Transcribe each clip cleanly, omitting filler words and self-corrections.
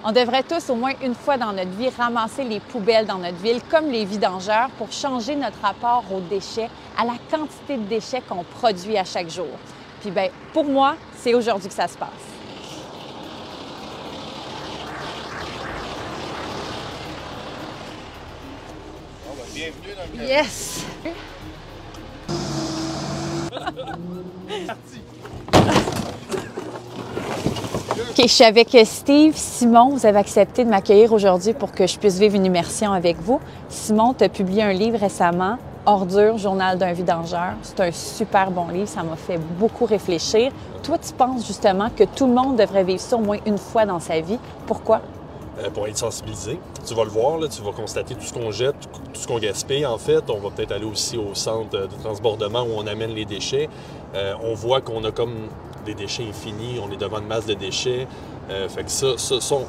On devrait tous, au moins une fois dans notre vie, ramasser les poubelles dans notre ville, comme les vidangeurs, pour changer notre rapport aux déchets, à la quantité de déchets qu'on produit à chaque jour. Puis bien, pour moi, c'est aujourd'hui que ça se passe. Oh, ben, bienvenue dans le Yes! OK, je suis avec Steve. Simon, vous avez accepté de m'accueillir aujourd'hui pour que je puisse vivre une immersion avec vous. Simon, tu as publié un livre récemment, Ordures, journal d'un vidangeur. C'est un super bon livre, ça m'a fait beaucoup réfléchir. Toi, tu penses justement que tout le monde devrait vivre ça au moins une fois dans sa vie. Pourquoi? Pour être sensibilisé. Tu vas le voir, là, tu vas constater tout ce qu'on jette, tout ce qu'on gaspille. En fait, on va peut-être aller aussi au centre de transbordement où on amène les déchets. On voit qu'on a comme des déchets infinis, on est devant une masse de déchets. Fait que ça,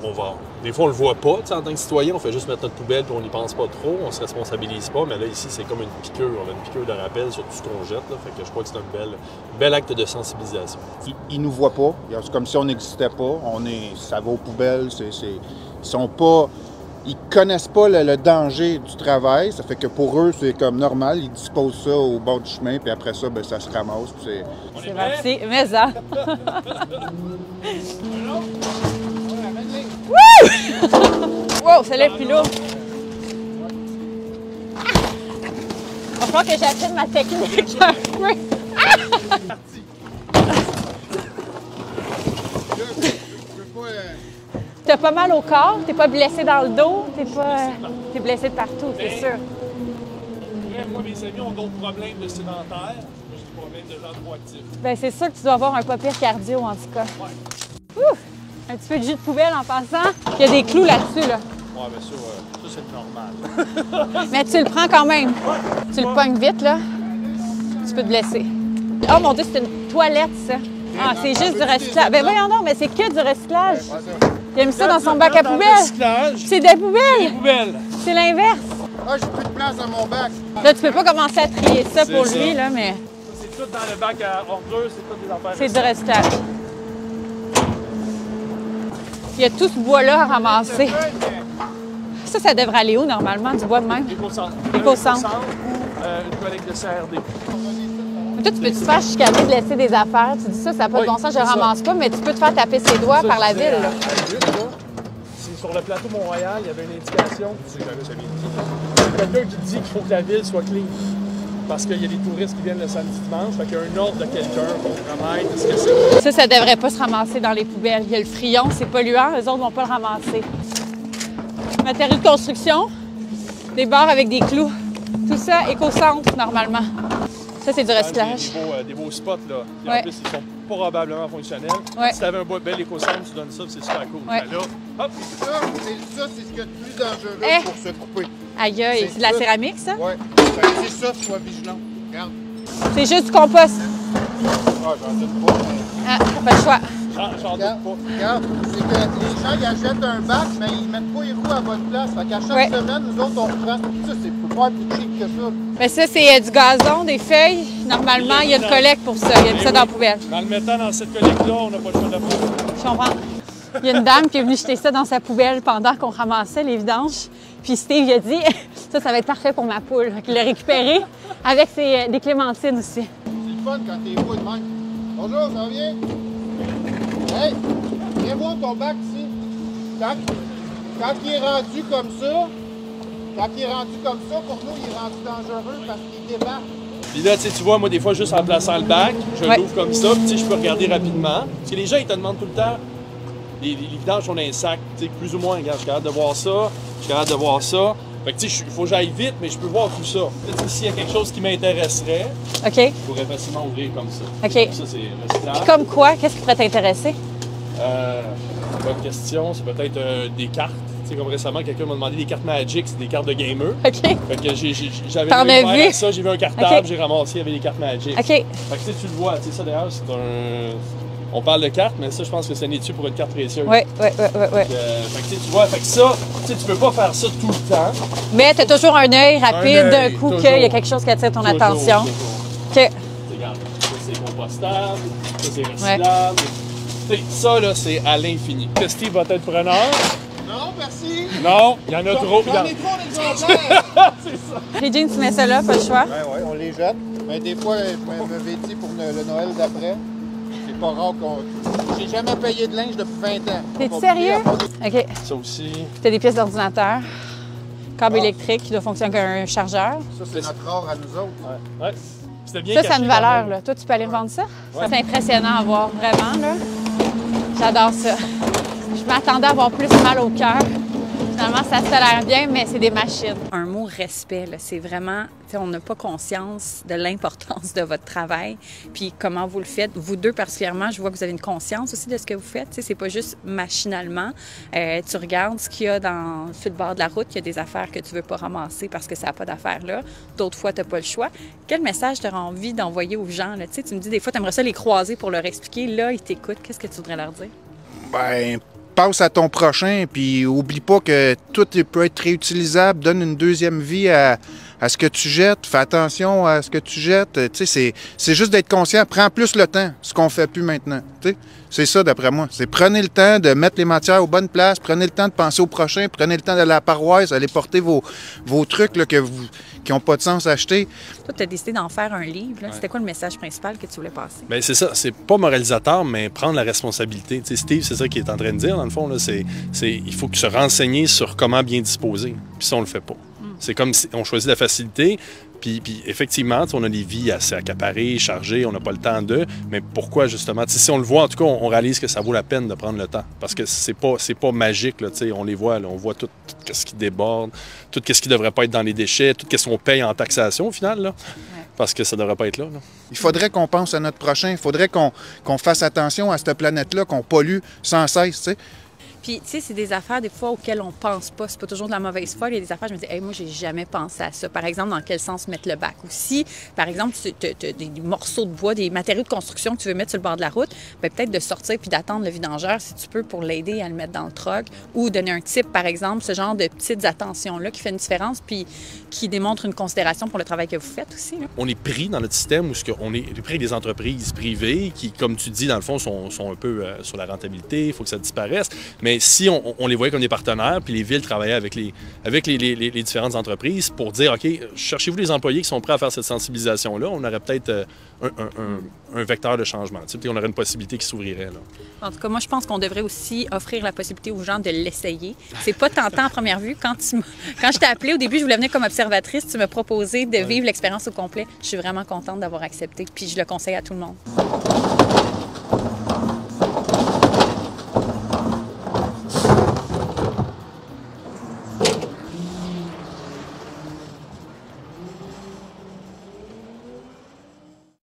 on va... Des fois, on le voit pas, en tant que citoyen, on fait juste mettre notre poubelle puis on n'y pense pas trop, on se responsabilise pas, mais là, ici, c'est comme une piqûre, on a une piqûre de rappel sur tout ce qu'on jette, là. Fait que je crois que c'est un bel acte de sensibilisation. Ils nous voient pas, c'est comme si on n'existait pas, ça va aux poubelles, ils connaissent pas le danger du travail, ça fait que pour eux, c'est comme normal, ils disposent ça au bord du chemin, puis après ça, ben, ça se ramasse. C'est parti, mais ça! Wow, ça lève plus lourd! Il va falloir que j'apprenne ma technique un peu! T'as pas mal au corps, t'es pas blessé dans le dos, t'es blessé de partout, c'est sûr. Moi, mes amis ont d'autres problèmes de sédentaire, moi j'ai des problèmes de gens trop actifs. Bien, c'est sûr que tu dois avoir un pas pire cardio, en tout cas. Ouais. Ouh! Un petit peu de jus de poubelle en passant. Il y a des clous là-dessus, là. Ouais, bien sûr, ça c'est normal. Mais tu le prends quand même. Tu le pognes vite, là. Tu peux te blesser. Oh mon Dieu, c'est une toilette, ça. Ah, c'est juste du recyclage. Ben voyons donc, mais c'est que du recyclage. Il a mis ça dans son bac à poubelle. C'est des poubelles. C'est l'inverse. Ah, j'ai plus de place dans mon bac. Là, tu peux pas commencer à trier ça pour lui, là, mais... C'est tout dans le bac à ordures, c'est tout des affaires. C'est du recyclage. Il y a tout ce bois-là à ramasser. Ça devrait aller où, normalement, du bois de même? Éco-centre. Éco-centre. Une collecte de CRD. Mais toi, tu peux te faire chicaner de laisser des affaires. Tu dis ça n'a pas de bon sens, je ne ramasse pas, mais tu peux te faire taper ses doigts par la ville. Là. C'est sur le plateau Mont-Royal, il y avait une indication. Quelqu'un qui dit qu'il faut que la ville soit clean. Parce qu'il y a des touristes qui viennent le samedi dimanche, fait qu'il y a un ordre de quelqu'un qu'on remet. Est-ce que ça devrait pas se ramasser dans les poubelles. Il y a le frion, c'est polluant, les autres vont pas le ramasser. Matériaux de construction, des barres avec des clous. Tout ça, éco-centre, normalement. Ça, c'est du recyclage. Des beaux spots, là. Et ouais. En plus, ils sont probablement fonctionnels. Ouais. Si tu avais un bel éco-centre, tu donnes ça, c'est super cool. Ouais. Là, hop! Ça, c'est ce qu'il y a de plus dangereux pour se couper. Aïe, aïe, c'est de la céramique, ça? Oui. C'est ça, sois vigilant. Regarde. C'est juste du compost. Ah, j'en doute pas. Ah, t'as pas le choix. J'en doute pas. Regarde, c'est que les gens, ils achètent un bac, mais ils mettent pas les roues à bonne place. Fait qu'à chaque semaine, nous autres, on reprend. Ça, c'est pas plus cheap que ça. Mais ça, c'est du gazon, des feuilles. Normalement, il y a une collecte pour ça. Il y a mis ça dans la poubelle. En le mettant dans cette collecte-là, on n'a pas le choix de la faire. Je comprends. Il y a une dame qui est venue jeter ça dans sa poubelle pendant qu'on ramassait les vidanges. Puis Steve, il a dit, ça va être parfait pour ma poule. Il l'a récupéré avec des clémentines aussi. C'est le fun quand t'es beau de même. Bonjour, ça va bien? Hey, viens voir ton bac ici. Quand il est rendu comme ça, pour nous, il est rendu dangereux parce qu'il débarque. Puis là, tu vois, moi, des fois, juste en plaçant le bac, je l'ouvre comme ça, puis je peux regarder rapidement. Parce que les gens, ils te demandent tout le temps, les vidanges sont dans un sac, plus ou moins, regarde, je suis capable de voir ça, je suis capable de voir ça. Fait que, il faut que j'aille vite, mais je peux voir tout ça. Peut-être s'il y a quelque chose qui m'intéresserait, je pourrais facilement ouvrir comme ça. OK. Ça, c'est recyclable. Puis comme quoi? Qu'est-ce qui pourrait t'intéresser? Bonne question. C'est peut-être des cartes. Tu sais, comme récemment, quelqu'un m'a demandé des cartes Magic, c'est des cartes de gamer. OK. Fait que j'avais vu ça, j'ai vu un cartable, j'ai ramassé, il y avait des cartes Magic. OK. Fait que tu le vois, tu sais, ça d'ailleurs, c'est un... On parle de cartes, mais ça, je pense que c'est un étui pour une carte précieuse. Oui. Fait que tu vois, fait que ça, tu peux pas faire ça tout le temps. Mais tu as toujours un œil rapide d'un coup qu'il y a quelque chose qui attire ton attention. OK. Regarde, ça c'est compostable, ça c'est recyclable. Ça, là, c'est à l'infini. Steve va être preneur. Non, merci. Non, il y en a trop. J'en ai trop d'exemplaires. Régine, tu mets ça là, pas le choix. Ben oui, on les jette. Mais des fois, je m'avais dit pour le Noël d'après, c'est pas rare qu'on... J'ai jamais payé de linge depuis 20 ans. T'es sérieux? OK. Ça aussi. T'as des pièces d'ordinateur, câble électrique qui doit fonctionner comme un chargeur. Ça, c'est notre or à nous autres. Ouais. C'était bien Ça, ça a caché une quand valeur, même. là. Toi, tu peux aller revendre ça? Ouais. C'est impressionnant à voir, vraiment, là. J'adore ça. Je m'attendais à avoir plus mal au cœur. Finalement, ça se l'air bien, mais c'est des machines. Un mot respect, là, c'est vraiment, on n'a pas conscience de l'importance de votre travail, puis comment vous le faites. Vous deux particulièrement, je vois que vous avez une conscience aussi de ce que vous faites. C'est pas juste machinalement. Tu regardes ce qu'il y a sur le bord de la route, il y a des affaires que tu veux pas ramasser parce que ça n'a pas d'affaires là. D'autres fois, tu n'as pas le choix. Quel message tu auras envie d'envoyer aux gens? Là? Tu me dis des fois, tu aimerais ça les croiser pour leur expliquer. Là, ils t'écoutent. Qu'est-ce que tu voudrais leur dire? Ben, passe à ton prochain, puis oublie pas que tout peut être réutilisable. Donne une deuxième vie à ce que tu jettes. Fais attention à ce que tu jettes. Tu sais, c'est juste d'être conscient. Prends plus le temps, ce qu'on fait plus maintenant. Tu sais, c'est ça, d'après moi. C'est prenez le temps de mettre les matières aux bonnes places. Prenez le temps de penser au prochain. Prenez le temps d'aller à la paroisse, aller porter vos trucs là, qui n'ont pas de sens à acheter. Toi, tu as décidé d'en faire un livre. Là. C'était quoi le message principal que tu voulais passer? Bien, c'est ça. C'est pas moralisateur, mais prendre la responsabilité. Tu sais, Steve, c'est ça qu'il est en train de dire, dans le fond. Là, il faut se renseigner sur comment bien disposer. Puis ça, on le fait pas. C'est comme si on choisit la facilité. Puis effectivement, on a des vies assez accaparées, chargées, on n'a pas le temps d'eux. Mais pourquoi, justement? Si on le voit, en tout cas, on réalise que ça vaut la peine de prendre le temps. Parce que c'est pas magique, là, on les voit, là, on voit tout ce qui déborde, tout ce qui ne devrait pas être dans les déchets, tout ce qu'on paye en taxation, au final, là, ouais. Parce que ça ne devrait pas être là. Il faudrait qu'on pense à notre prochain. Il faudrait qu'on fasse attention à cette planète-là, qu'on pollue sans cesse, tu sais. Puis, tu sais, c'est des affaires, des fois, auxquelles on pense pas. C'est pas toujours de la mauvaise foi. Il y a des affaires, je me dis, hey, moi, j'ai jamais pensé à ça. Par exemple, dans quel sens mettre le bac? Ou si, par exemple, tu as des morceaux de bois, des matériaux de construction que tu veux mettre sur le bord de la route, bien, peut-être de sortir puis d'attendre le vidangeur, si tu peux, pour l'aider à le mettre dans le truck. Ou donner un tip, par exemple, ce genre de petites attentions-là qui fait une différence puis qui démontre une considération pour le travail que vous faites aussi. Là. On est pris dans notre système où on est pris des entreprises privées qui, comme tu dis, dans le fond, sont un peu sur la rentabilité, il faut que ça disparaisse. Mais si on les voyait comme des partenaires, puis les villes travaillaient avec les différentes entreprises pour dire, OK, cherchez-vous des employés qui sont prêts à faire cette sensibilisation-là, on aurait peut-être un vecteur de changement. Tu sais, on aurait une possibilité qui s'ouvrirait. Là. En tout cas, moi, je pense qu'on devrait aussi offrir la possibilité aux gens de l'essayer. C'est pas tentant à première vue. Quand je t'ai appelé, au début, je voulais venir comme observatrice, tu m'as proposé de vivre l'expérience au complet. Je suis vraiment contente d'avoir accepté, puis je le conseille à tout le monde.